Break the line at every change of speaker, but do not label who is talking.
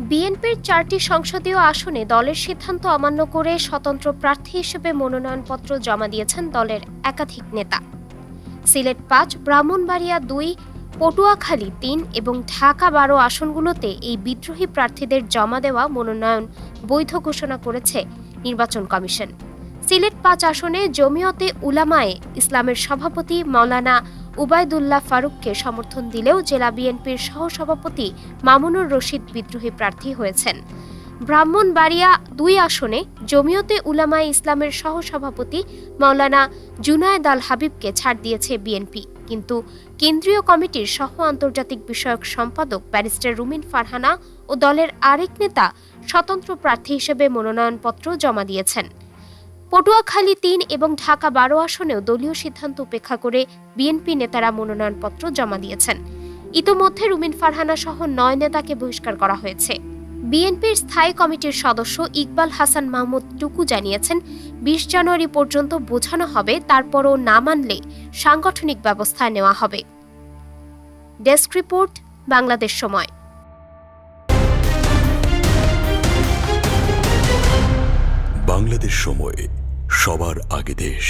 বিএনপির 4টি সংসদীয় আসনে দলের সিদ্ধান্ত অমান্য করে স্বতন্ত্র প্রার্থী হিসেবে মনোনয়নপত্র জমা দিয়েছেন দলের একাধিক নেতা। সিলেট 5, ব্রাহ্মণবাড়িয়া 2, পটুয়াখালী 3 এবং ঢাকা 12 আসনগুলোতে এই বিদ্রোহী প্রার্থীদের জমা দেওয়া মনোনয়ন বৈধ ঘোষণা করেছে নির্বাচন কমিশন। সিলেট 5 আসনে জমিয়তে উলামায়ে ইসলামের সভাপতি মাওলানা উবায়দুল্লাহ ফারুককে সমর্থন দিলেও জেলা বিএনপির সহসভাপতি মামুনুর রশিদ বিদ্রোহী প্রার্থী হয়েছেন। ব্রাহ্মণবাড়িয়া 2 আসনে জমিয়তে উলামায়ে ইসলামের সহসভাপতি মাওলানা জুনায়েদ আল হাবিবকে ছাড় দিয়েছে বিএনপি, কিন্তু কেন্দ্রীয় কমিটির সহ আন্তর্জাতিক বিষয়ক সম্পাদক ব্যারিস্টার রুমিন ফারহানা ও দলের আরেক নেতা স্বতন্ত্র প্রার্থী হিসেবে মনোনয়নপত্র জমা দিয়েছেন। পটুয়াখালী 3 এবং ঢাকা 12 আসনেও দলীয় সিদ্ধান্ত উপেক্ষা করে বিএনপি নেতারা মনোনয়নপত্র জমা দিয়েছেন। ইতোমধ্যে রুমিন ফারহানা সহ 9 নেতাকে বহিষ্কার করা হয়েছে। বিএনপির স্থায়ী কমিটির সদস্য ইকবাল হাসান মাহমুদ টুকু জানিয়েছেন, 20 জানুয়ারি পর্যন্ত বোঝানো হবে, তারপরও না মানলে সাংগঠনিক ব্যবস্থা নেওয়া হবে। ডেস্ক রিপোর্ট, বাংলাদেশ সময়।
বাংলাদেশ সময়, সবার আগে দেশ।